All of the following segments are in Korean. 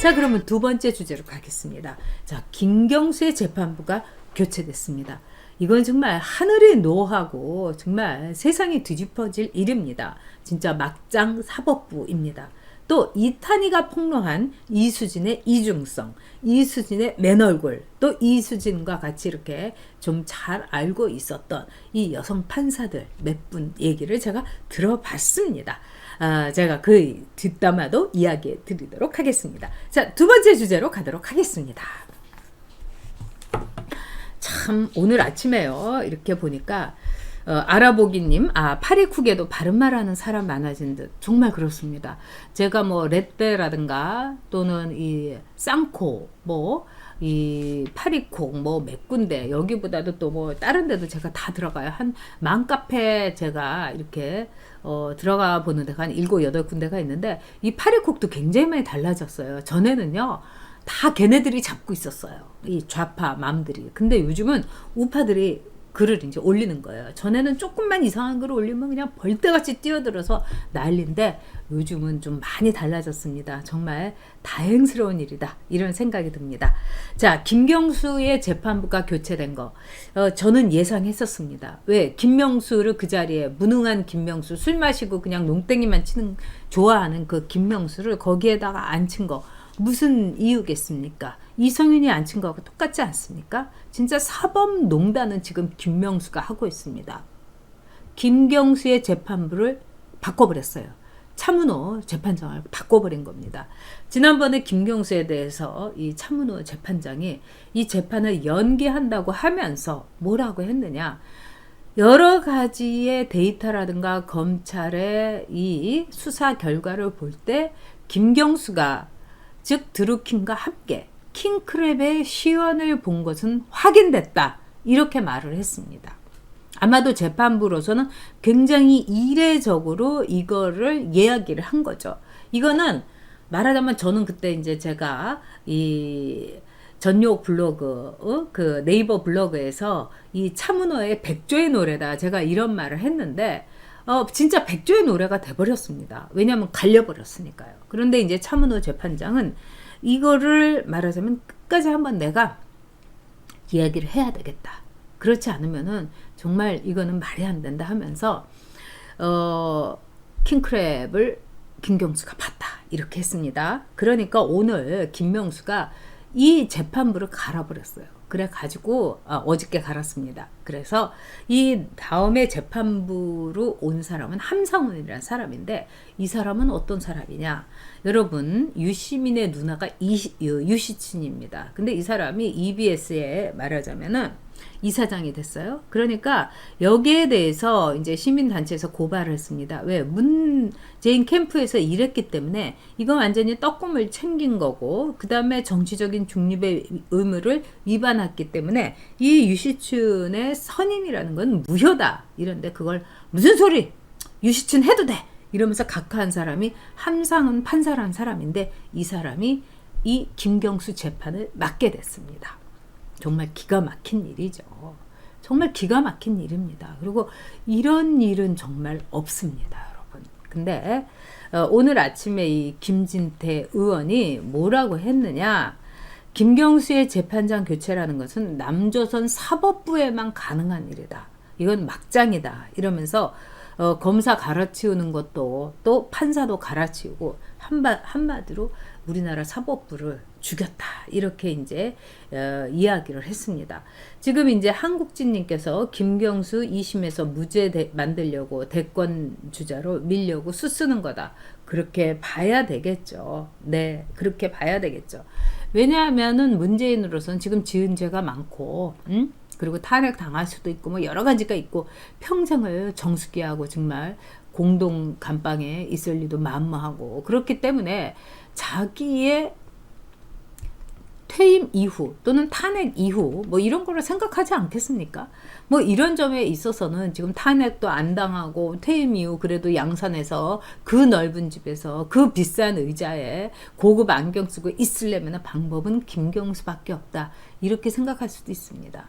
자, 그러면 두 번째 주제로 가겠습니다. 자, 김경수의 재판부가 교체됐습니다. 이건 정말 하늘의 노하고 정말 세상이 뒤집어질 일입니다. 진짜 막장 사법부입니다. 또 이탄희가 폭로한 이수진의 이중성, 이수진의 맨얼굴, 또 이수진과 같이 이렇게 좀 잘 알고 있었던 이 여성 판사들 몇 분 얘기를 제가 들어봤습니다. 제가 그 뒷담화도 이야기해 드리도록 하겠습니다. 자, 두 번째 주제로 가도록 하겠습니다. 참 오늘 아침에요 이렇게 보니까 알아보기님, 파리쿡에도 바른말하는 사람 많아진 듯. 정말 그렇습니다. 제가 뭐 레떼라든가 또는 이 쌍코 이 파리쿡 몇 군데, 여기보다도 또 뭐 다른 데도 제가 다 들어가요. 한 맘카페 제가 이렇게 들어가 보는 데가 한 7, 8군데가 있는데 이 파리쿡도 굉장히 많이 달라졌어요. 전에는요 다 걔네들이 잡고 있었어요, 이 좌파 맘들이. 근데 요즘은 우파들이 글을 이제 올리는 거예요. 전에는 조금만 이상한 글을 올리면 그냥 벌떼같이 뛰어들어서 난리인데 요즘은 좀 많이 달라졌습니다. 정말 다행스러운 일이다, 이런 생각이 듭니다. 자, 김경수의 재판부가 교체된 거 저는 예상했었습니다. 왜? 김명수를 그 자리에, 무능한 김명수, 술 마시고 그냥 농땡이만 치는 좋아하는 그 김명수를 거기에다가 앉힌 거 무슨 이유겠습니까? 이성윤이 앉힌 거하고 똑같지 않습니까? 진짜 사법농단은 지금 김명수가 하고 있습니다. 김경수의 재판부를 바꿔버렸어요. 차문호 재판장을 바꿔버린 겁니다. 지난번에 김경수에 대해서 이 차문호 재판장이 이 재판을 연기한다고 하면서 뭐라고 했느냐, 여러 가지의 데이터라든가 검찰의 이 수사 결과를 볼 때 김경수가, 즉 드루킹과 함께 킹크랩의 시연을 본 것은 확인됐다, 이렇게 말을 했습니다. 아마도 재판부로서는 굉장히 이례적으로 이거를 이야기를 한 거죠. 이거는 말하자면 저는 그때 이제 제가 이 전욕 블로그, 그 네이버 블로그에서 이 차문호의 백조의 노래다, 제가 이런 말을 했는데 진짜 백조의 노래가 돼버렸습니다. 왜냐하면 갈려버렸으니까요. 그런데 이제 차문호 재판장은 이거를 말하자면 끝까지 한번 내가 이야기를 해야 되겠다, 그렇지 않으면은 정말 이거는 말이 안 된다 하면서 킹크랩을 김경수가 봤다, 이렇게 했습니다. 그러니까 오늘 김명수가 이 재판부를 갈아버렸어요. 그래 가지고 어저께 갈았습니다. 그래서 이 다음에 재판부로 온 사람은 함상훈이라는 사람인데, 이 사람은 어떤 사람이냐, 여러분 유시민의 누나가 유시친입니다. 근데 이 사람이 EBS에 말하자면은 이사장이 됐어요. 그러니까 여기에 대해서 이제 시민단체에서 고발을 했습니다. 왜? 문재인 캠프에서 일했기 때문에 이건 완전히 떡국물 챙긴 거고, 그 다음에 정치적인 중립의 의무를 위반했기 때문에 이 유시춘의 선임이라는 건 무효다, 이런데 그걸 무슨 소리, 유시춘 해도 돼, 이러면서 각하한 사람이 함상훈 판사라는 사람인데, 이 사람이 이 김경수 재판을 맡게 됐습니다. 정말 기가 막힌 일이죠. 정말 기가 막힌 일입니다. 그리고 이런 일은 정말 없습니다, 여러분. 근데 오늘 아침에 이 김진태 의원이 뭐라고 했느냐, 김경수의 재판장 교체라는 것은 남조선 사법부에만 가능한 일이다, 이건 막장이다, 이러면서 검사 갈아치우는 것도, 또 판사도 갈아치우고 한마디로 우리나라 사법부를 죽였다, 이렇게 이제 이야기를 했습니다. 지금 이제 한국진님께서 김경수 2심에서 무죄 만들려고 대권 주자로 밀려고 수쓰는 거다, 그렇게 봐야 되겠죠. 네, 그렇게 봐야 되겠죠. 왜냐하면은 문재인으로서는 지금 지은 죄가 많고, 그리고 탄핵 당할 수도 있고 뭐 여러 가지가 있고, 평생을 정수기하고 정말 공동 감방에 있을 일도 만무하고, 그렇기 때문에 자기의 퇴임 이후 또는 탄핵 이후 뭐 이런 거를 생각하지 않겠습니까? 뭐 이런 점에 있어서는 지금 탄핵도 안 당하고 퇴임 이후 그래도 양산에서 그 넓은 집에서 그 비싼 의자에 고급 안경 쓰고 있으려면 방법은 김경수밖에 없다, 이렇게 생각할 수도 있습니다.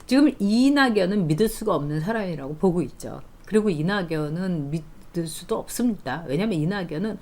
지금 이낙연은 믿을 수가 없는 사람이라고 보고 있죠. 그리고 이낙연은 믿을 수도 없습니다. 왜냐하면 이낙연은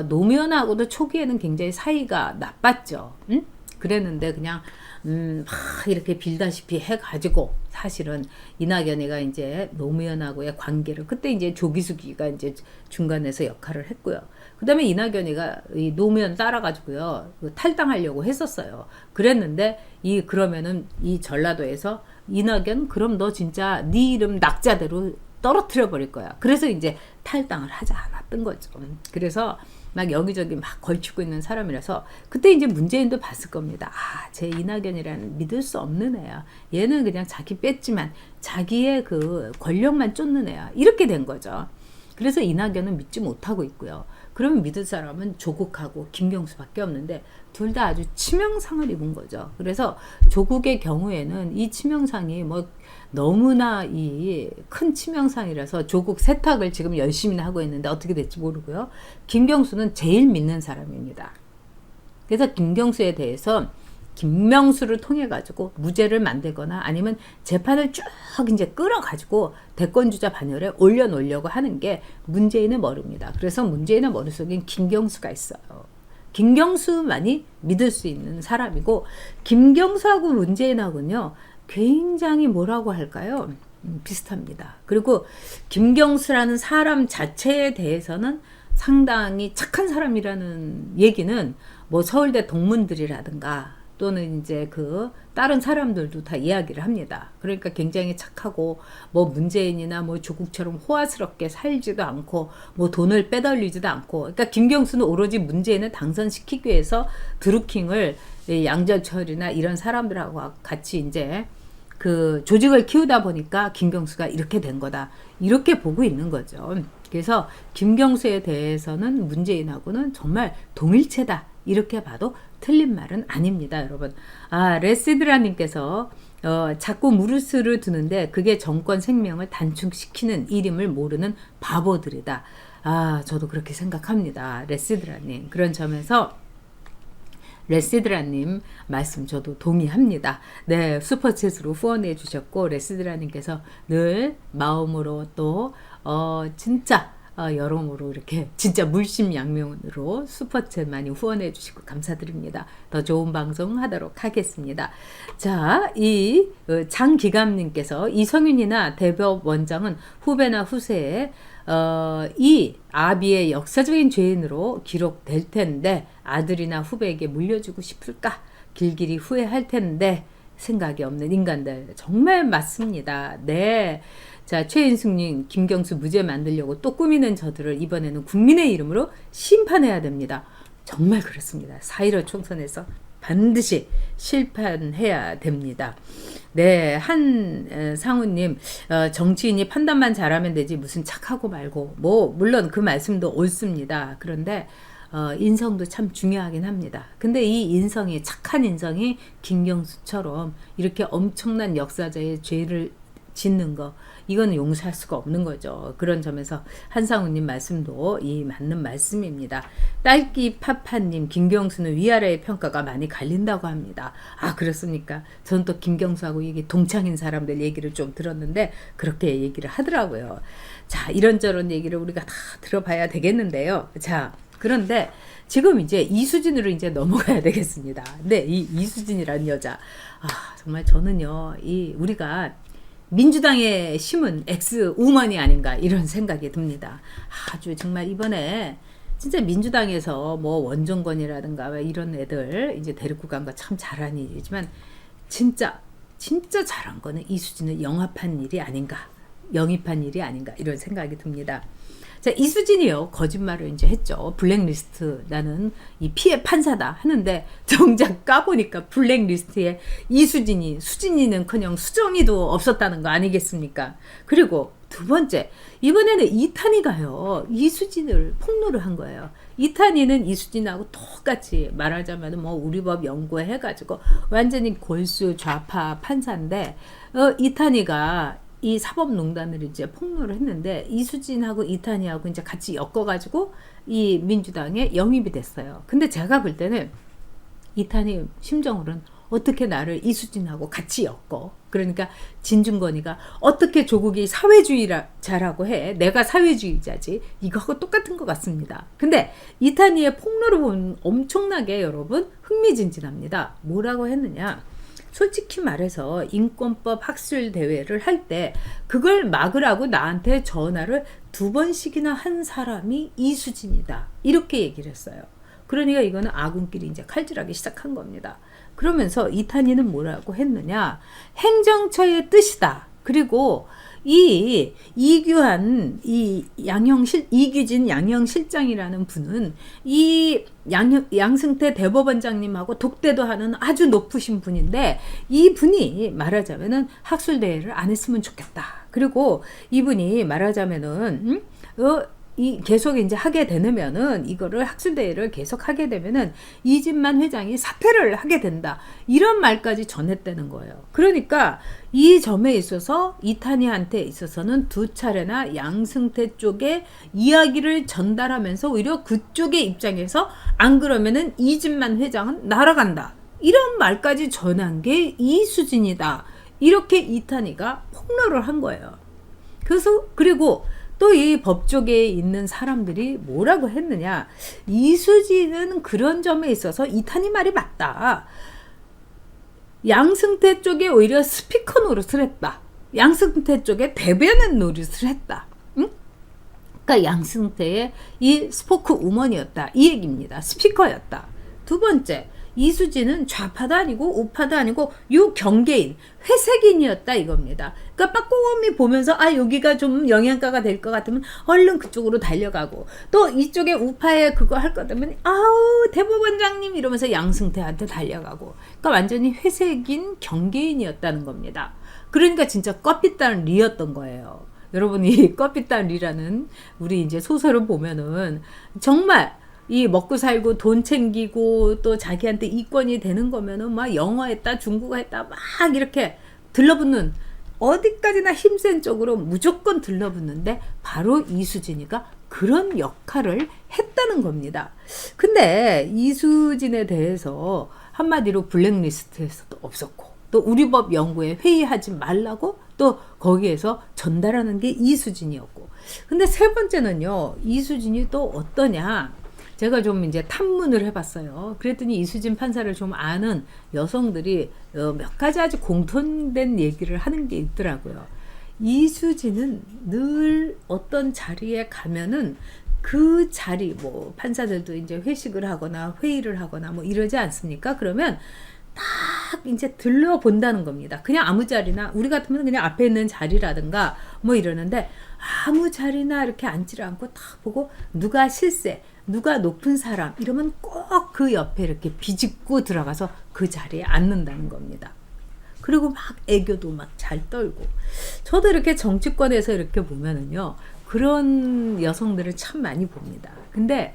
노무현하고도 초기에는 굉장히 사이가 나빴죠. 응? 그랬는데 그냥 막 이렇게 빌다시피 해가지고 사실은 이낙연이가 이제 노무현하고의 관계를 그때 이제 조기숙이가 이제 중간에서 역할을 했고요. 그 다음에 이낙연이가 이 노무현 따라가지고요 탈당하려고 했었어요. 그랬는데 그러면은 이 전라도에서 이낙연 그럼 너 진짜 네 이름 낙자대로 떨어뜨려 버릴 거야. 그래서 이제 탈당을 하지 않았던 거죠. 그래서 막 여기저기 막 걸치고 있는 사람이라서 그때 이제 문재인도 봤을 겁니다. 제 이낙연이라는 믿을 수 없는 애야. 얘는 그냥 자기 뺐지만 자기의 그 권력만 쫓는 애야. 이렇게 된 거죠. 그래서 이낙연은 믿지 못하고 있고요. 그러면 믿을 사람은 조국하고 김경수밖에 없는데 둘 다 아주 치명상을 입은 거죠. 그래서 조국의 경우에는 이 치명상이 뭐 너무나 이 큰 치명상이라서 조국 세탁을 지금 열심히 하고 있는데 어떻게 될지 모르고요. 김경수는 제일 믿는 사람입니다. 그래서 김경수에 대해서 김명수를 통해 가지고 무죄를 만들거나 아니면 재판을 쭉 이제 끌어가지고 대권주자 반열에 올려놓으려고 하는 게 문재인의 머리입니다. 그래서 문재인의 머릿속엔 김경수가 있어요. 김경수만이 믿을 수 있는 사람이고 김경수하고 문재인하고는요 굉장히 뭐라고 할까요? 비슷합니다. 그리고 김경수라는 사람 자체에 대해서는 상당히 착한 사람이라는 얘기는 뭐 서울대 동문들이라든가 또는 이제 그 다른 사람들도 다 이야기를 합니다. 그러니까 굉장히 착하고 뭐 문재인이나 뭐 조국처럼 호화스럽게 살지도 않고 뭐 돈을 빼돌리지도 않고 그러니까 김경수는 오로지 문재인을 당선시키기 위해서 드루킹을 양정철이나 이런 사람들하고 같이 이제 그 조직을 키우다 보니까 김경수가 이렇게 된 거다. 이렇게 보고 있는 거죠. 그래서 김경수에 대해서는 문재인하고는 정말 동일체다. 이렇게 봐도 틀린 말은 아닙니다, 여러분. 레시드라님께서 자꾸 무르스를 두는데 그게 정권 생명을 단축시키는 이름을 모르는 바보들이다. 저도 그렇게 생각합니다, 레시드라님. 그런 점에서 레시드라님 말씀 저도 동의합니다. 네, 슈퍼챗으로 후원해 주셨고 레시드라님께서 늘 마음으로 또 진짜 여러모로 이렇게 진짜 물심양면으로 슈퍼챗 많이 후원해 주시고 감사드립니다. 더 좋은 방송 하도록 하겠습니다. 자, 이 장기감님께서 이성윤이나 대법원장은 후배나 후세에 이 아비의 역사적인 죄인으로 기록될 텐데 아들이나 후배에게 물려주고 싶을까? 길길이 후회할 텐데 생각이 없는 인간들. 정말 맞습니다. 네. 자, 최인숙님, 김경수 무죄 만들려고 또 꾸미는 저들을 이번에는 국민의 이름으로 심판해야 됩니다. 정말 그렇습니다. 4.15 총선에서 반드시 심판해야 됩니다. 네, 한상우님, 정치인이 판단만 잘하면 되지 무슨 착하고 말고 뭐 물론 그 말씀도 옳습니다. 그런데 인성도 참 중요하긴 합니다. 근데 이 인성이 착한 인성이 김경수처럼 이렇게 엄청난 역사자의 죄를 짓는 거 이건 용서할 수가 없는 거죠. 그런 점에서 한상우님 말씀도 이 맞는 말씀입니다. 딸기 파파님 김경수는 위아래의 평가가 많이 갈린다고 합니다. 그렇습니까? 저는 또 김경수하고 이게 동창인 사람들 얘기를 좀 들었는데 그렇게 얘기를 하더라고요. 자, 이런저런 얘기를 우리가 다 들어봐야 되겠는데요. 자, 그런데 지금 이제 이수진으로 이제 넘어가야 되겠습니다. 네, 이 이수진이라는 여자. 정말 저는요, 우리가 민주당에 심은 엑스 우먼이 아닌가 이런 생각이 듭니다. 아주 정말 이번에 진짜 민주당에서 뭐 원종건이라든가 이런 애들 이제 데리고 간 거 참 잘한 일이지만 진짜 잘한 거는 이수진을 영입한 일이 아닌가 이런 생각이 듭니다. 자, 이수진이요 거짓말을 이제 했죠. 블랙리스트 나는 이 피해 판사다 하는데 정작 까보니까 블랙리스트에 수진이는커녕 수정이도 없었다는 거 아니겠습니까? 그리고 두 번째, 이번에는 이탄이가요 이수진을 폭로를 한 거예요. 이탄이는 이수진하고 똑같이 말하자면 뭐 우리 법 연구해가지고 완전히 골수 좌파 판사인데 이탄이가 이 사법농단을 이제 폭로를 했는데 이수진하고 이탄이하고 이제 같이 엮어가지고 이 민주당에 영입이 됐어요. 근데 제가 볼 때는 이탄이 심정으로는 어떻게 나를 이수진하고 같이 엮어. 그러니까 진중권이가 어떻게 조국이 사회주의자라고 해. 내가 사회주의자지. 이거하고 똑같은 것 같습니다. 근데 이탄희의 폭로를 보면 엄청나게 여러분 흥미진진합니다. 뭐라고 했느냐. 솔직히 말해서 인권법 학술 대회를 할 때 그걸 막으라고 나한테 전화를 2번씩이나 한 사람이 이수진이다. 이렇게 얘기를 했어요. 그러니까 이거는 아군끼리 이제 칼질하기 시작한 겁니다. 그러면서 이탄희는 뭐라고 했느냐. 행정처의 뜻이다. 그리고 이 이규한 이규진 양형실장이라는 분은 이 양승태 대법원장님하고 독대도 하는 아주 높으신 분인데 이 분이 말하자면은 학술대회를 안 했으면 좋겠다. 그리고 이분이 말하자면은 계속 이제 하게 되면은 이거를 학술대회를 계속 하게 되면은 이진만 회장이 사퇴를 하게 된다. 이런 말까지 전했다는 거예요. 그러니까 이 점에 있어서 이탄희한테 있어서는 2차례나 양승태 쪽에 이야기를 전달하면서 오히려 그쪽의 입장에서 안 그러면은 이진만 회장은 날아간다. 이런 말까지 전한 게 이수진이다. 이렇게 이탄희가 폭로를 한 거예요. 그리고 또 이 법조계에 있는 사람들이 뭐라고 했느냐. 이수진은 그런 점에 있어서 이탄희 말이 맞다. 양승태 쪽에 오히려 스피커 노릇을 했다. 양승태 쪽에 대변인 노릇을 했다. 응? 그러니까 양승태의 이 스포크 우먼이었다. 이 얘기입니다. 스피커였다. 2번째. 이수진은 좌파도 아니고 우파도 아니고 요 경계인 회색인이었다 이겁니다. 그러니까 빠꼼히 보면서 여기가 좀 영양가가 될 것 같으면 얼른 그쪽으로 달려가고 또 이쪽에 우파에 그거 할 것 같으면 대법원장님 이러면서 양승태한테 달려가고 그러니까 완전히 회색인 경계인이었다는 겁니다. 그러니까 진짜 껍빛단 리였던 거예요. 여러분 이 껍빛단 리라는 우리 이제 소설을 보면은 정말 이 먹고 살고 돈 챙기고 또 자기한테 이권이 되는 거면은 막 영어 했다 중국어 했다 막 이렇게 들러붙는 어디까지나 힘센 쪽으로 무조건 들러붙는데 바로 이수진이가 그런 역할을 했다는 겁니다. 근데 이수진에 대해서 한마디로 블랙리스트에서도 없었고 또 우리 법 연구에 회의하지 말라고 또 거기에서 전달하는 게 이수진이었고 근데 3번째는요. 이수진이 또 어떠냐. 제가 좀 이제 탐문을 해봤어요. 그랬더니 이수진 판사를 좀 아는 여성들이 몇 가지 아주 공통된 얘기를 하는 게 있더라고요. 이수진은 늘 어떤 자리에 가면은 그 자리, 뭐 판사들도 이제 회식을 하거나 회의를 하거나 뭐 이러지 않습니까? 그러면 딱 이제 들러본다는 겁니다. 그냥 아무 자리나 우리 같으면 그냥 앞에 있는 자리라든가 뭐 이러는데 아무 자리나 이렇게 앉지를 않고 딱 보고 누가 실세 누가 높은 사람 이러면 꼭 그 옆에 이렇게 비집고 들어가서 그 자리에 앉는다는 겁니다. 그리고 막 애교도 막 잘 떨고 저도 이렇게 정치권에서 이렇게 보면은요 그런 여성들을 참 많이 봅니다. 근데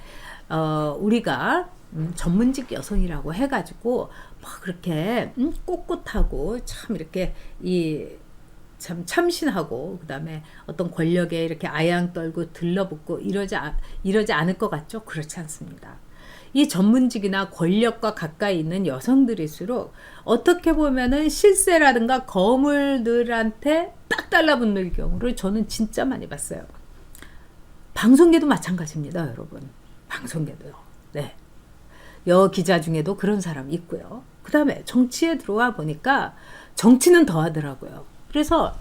우리가 전문직 여성이라고 해가지고 막 그렇게 꼿꼿하고 참 이렇게 참 참신하고 그다음에 어떤 권력에 이렇게 아양 떨고 들러붙고 이러지 않을 것 같죠? 그렇지 않습니다. 이 전문직이나 권력과 가까이 있는 여성들일수록 어떻게 보면은 실세라든가 거물들한테 딱 달라붙는 경우를 저는 진짜 많이 봤어요. 방송계도 마찬가지입니다, 여러분. 방송계도요. 네. 여기자 중에도 그런 사람 있고요. 그 다음에 정치에 들어와 보니까 정치는 더 하더라고요. 그래서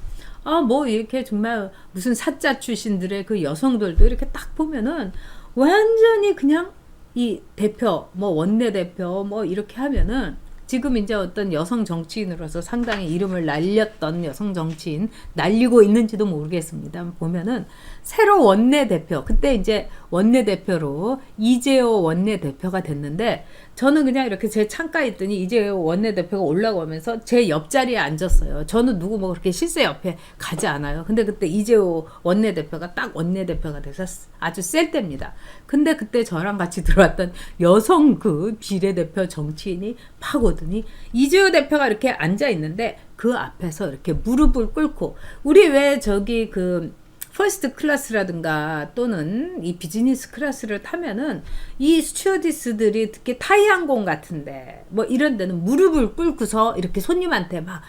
뭐 이렇게 정말 무슨 사자 출신들의 그 여성들도 이렇게 딱 보면은 완전히 그냥 이 대표 뭐 원내대표 뭐 이렇게 하면은 지금 이제 어떤 여성 정치인으로서 상당히 이름을 날렸던 여성 정치인 날리고 있는지도 모르겠습니다. 보면은 새로 원내대표 그때 이제 원내대표로 이재호 원내대표가 됐는데 저는 그냥 이렇게 제 창가에 있더니 이재호 원내대표가 올라오면서 제 옆자리에 앉았어요. 저는 누구 뭐 그렇게 실세 옆에 가지 않아요. 근데 그때 이재호 원내대표가 딱 원내대표가 돼서 아주 셀 때입니다. 근데 그때 저랑 같이 들어왔던 여성 그 비례대표 정치인이 팍 오더니 이재호 대표가 이렇게 앉아 있는데 그 앞에서 이렇게 무릎을 꿇고 우리 왜 저기 그 퍼스트 클래스라든가 또는 이 비즈니스 클래스를 타면은 이 스튜어디스들이 특히 타이항공 같은데 뭐 이런 데는 무릎을 꿇고서 이렇게 손님한테 막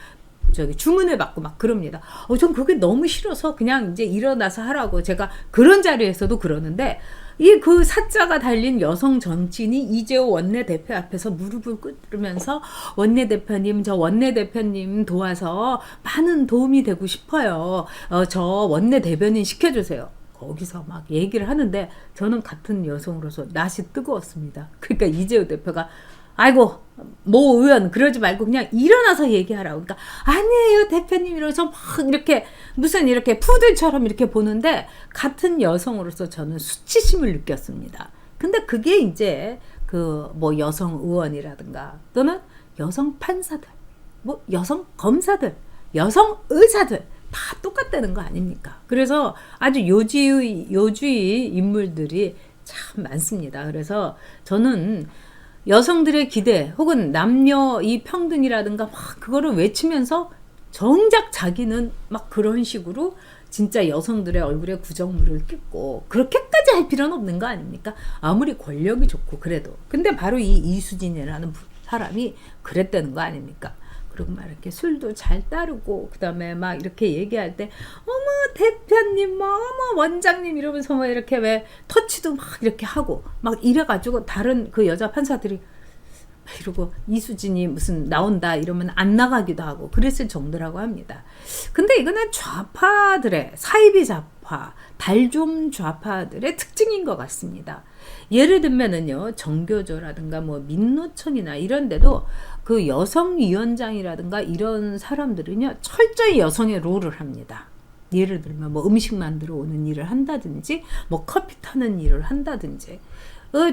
저기 주문을 받고 막 그럽니다. 전 그게 너무 싫어서 그냥 이제 일어나서 하라고 제가 그런 자리에서도 그러는데 이 그 사자가 달린 여성 정치인이 이재호 원내대표 앞에서 무릎을 꿇으면서 원내대표님 저 원내대표님 도와서 많은 도움이 되고 싶어요. 저 원내대변인 시켜주세요. 거기서 막 얘기를 하는데 저는 같은 여성으로서 낯이 뜨거웠습니다. 그러니까 이재호 대표가 아이고 모 의원 그러지 말고 그냥 일어나서 얘기하라고. 그러니까 아니에요 대표님 이러면서 막 이렇게 무슨 이렇게 푸들처럼 이렇게 보는데 같은 여성으로서 저는 수치심을 느꼈습니다. 근데 그게 이제 그 뭐 여성 의원이라든가 또는 여성 판사들 뭐 여성 검사들 여성 의사들 다 똑같다는 거 아닙니까? 그래서 아주 요주의 인물들이 참 많습니다. 그래서 저는 여성들의 기대 혹은 남녀 이 평등이라든가 막 그거를 외치면서 정작 자기는 막 그런 식으로 진짜 여성들의 얼굴에 구정물을 끼고 그렇게까지 할 필요는 없는 거 아닙니까? 아무리 권력이 좋고 그래도. 근데 바로 이 이수진이라는 사람이 그랬다는 거 아닙니까? 그리고 막 이렇게 술도 잘 따르고 그다음에 막 이렇게 얘기할 때 어머 대표님 뭐 어머 원장님 이러면서 막 이렇게 왜 터치도 막 이렇게 하고 막 이래가지고 다른 그 여자 판사들이 이러고 이수진이 무슨 나온다 이러면 안 나가기도 하고 그랬을 정도라고 합니다. 근데 이거는 좌파들의 사이비 좌파 달좀 좌파들의 특징인 것 같습니다. 예를 들면은요 정교조라든가 뭐 민노총이나 이런 데도 그 여성위원장이라든가 이런 사람들은요 철저히 여성의 롤을 합니다. 예를 들면 뭐 음식 만들어 오는 일을 한다든지 뭐 커피 타는 일을 한다든지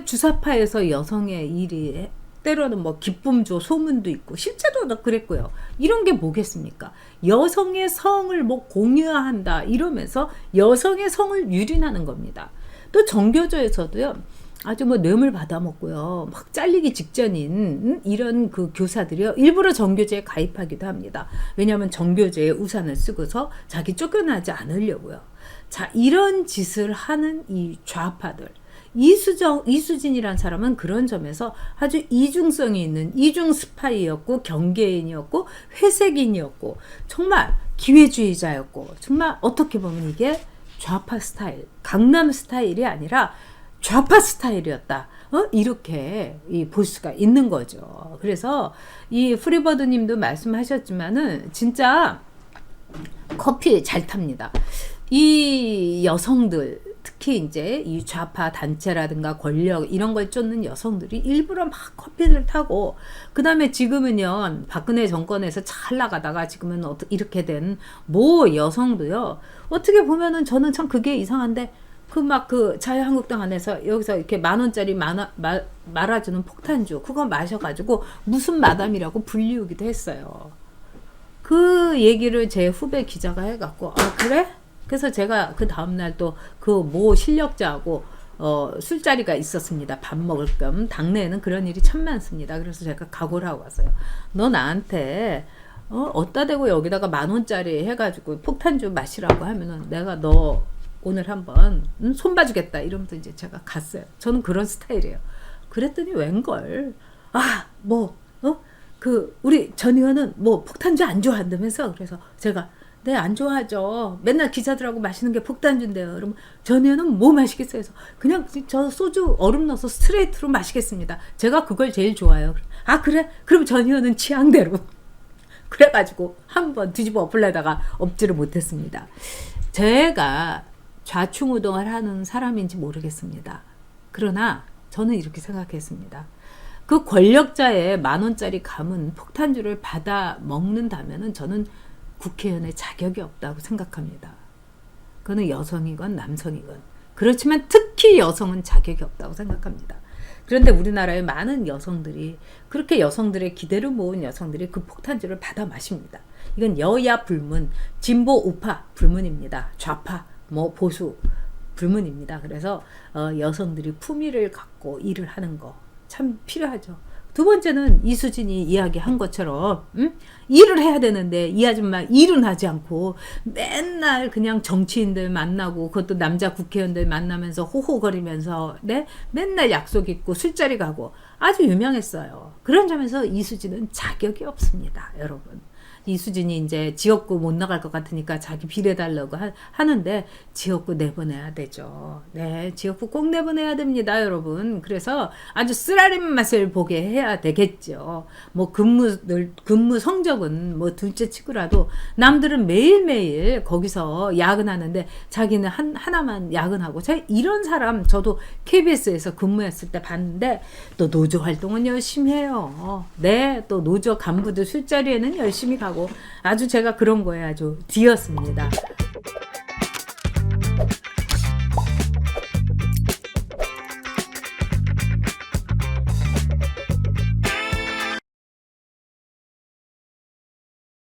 주사파에서 여성의 일이 때로는 뭐 기쁨조 소문도 있고 실제로도 그랬고요. 이런 게 뭐겠습니까? 여성의 성을 뭐 공유한다 이러면서 여성의 성을 유린하는 겁니다. 또 정교조에서도요. 아주 뭐 뇌물 받아먹고요. 막 잘리기 직전인 이런 그 교사들이요. 일부러 정교제에 가입하기도 합니다. 왜냐하면 정교제에 우산을 쓰고서 자기 쫓겨나지 않으려고요. 자, 이런 짓을 하는 이 좌파들. 이수진이란 사람은 그런 점에서 아주 이중성이 있는 이중 스파이였고 경계인이었고 회색인이었고 정말 기회주의자였고 정말 어떻게 보면 이게 좌파 스타일, 강남 스타일이 아니라 좌파 스타일이었다. 이렇게 볼 수가 있는 거죠. 그래서 이 프리버드 님도 말씀하셨지만은 진짜 커피 잘 탑니다. 이 여성들 특히 이제 이 좌파 단체라든가 권력 이런 걸 쫓는 여성들이 일부러 막 커피를 타고 그 다음에 지금은요 박근혜 정권에서 잘 나가다가 지금은 이렇게 된 모 여성도요 어떻게 보면은 저는 참 그게 이상한데 그 막 그 자유한국당 안에서 여기서 이렇게 10,000원짜리 말아주는 폭탄주 그거 마셔가지고 무슨 마담이라고 불리우기도 했어요. 그 얘기를 제 후배 기자가 해갖고 아 그래? 그래서 제가 그 다음날 또 그 모 실력자하고 술자리가 있었습니다. 밥 먹을 겸. 당내에는 그런 일이 참 많습니다. 그래서 제가 각오를 하고 왔어요. 너 나한테 어디다 대고 여기다가 10,000원짜리 해가지고 폭탄주 마시라고 하면은 내가 너 오늘 한번 손봐주겠다 이러면서 이제 제가 갔어요. 저는 그런 스타일이에요. 그랬더니 웬걸 그 우리 전 의원은 뭐 폭탄주 안 좋아한다면서 그래서 제가 네 안 좋아하죠. 맨날 기자들하고 마시는 게 폭탄주인데요. 그러면 전 의원은 뭐 마시겠어요? 그래서 그냥 저 소주 얼음 넣어서 스트레이트로 마시겠습니다. 제가 그걸 제일 좋아해요. 아 그래? 그럼 전 의원은 취향대로. 그래가지고 한번 뒤집어 엎으려다가 엎지를 못했습니다. 제가 좌충우동을 하는 사람인지 모르겠습니다. 그러나 저는 이렇게 생각했습니다. 그 권력자의 10,000원짜리 감은 폭탄주를 받아 먹는다면은 저는 국회의원의 자격이 없다고 생각합니다. 그거는 여성이건 남성이건 그렇지만 특히 여성은 자격이 없다고 생각합니다. 그런데 우리나라의 많은 여성들이 그렇게 여성들의 기대를 모은 여성들이 그 폭탄주를 받아 마십니다. 이건 여야 불문, 진보 우파 불문입니다. 좌파 뭐 보수 불문입니다. 그래서 여성들이 품위를 갖고 일을 하는 거 참 필요하죠. 두 번째는 이수진이 이야기한 것처럼 일을 해야 되는데 이 아줌마 일은 하지 않고 맨날 그냥 정치인들 만나고 그것도 남자 국회의원들 만나면서 호호거리면서 네? 맨날 약속 있고 술자리 가고 아주 유명했어요. 그런 점에서 이수진은 자격이 없습니다, 여러분. 이수진이 이제 지역구 못 나갈 것 같으니까 자기 비례달라고 하는데 지역구 내보내야 되죠. 네, 지역구 꼭 내보내야 됩니다, 여러분. 그래서 아주 쓰라린 맛을 보게 해야 되겠죠. 뭐 근무 성적은 뭐 둘째 치고라도 남들은 매일매일 거기서 야근하는데 자기는 하나만 야근하고 이런 사람 저도 KBS에서 근무했을 때 봤는데 또 노조 활동은 열심히 해요. 네, 또 노조 간부들 술자리에는 열심히 가고 아주 제가 그런 거에 아주 뒤였습니다.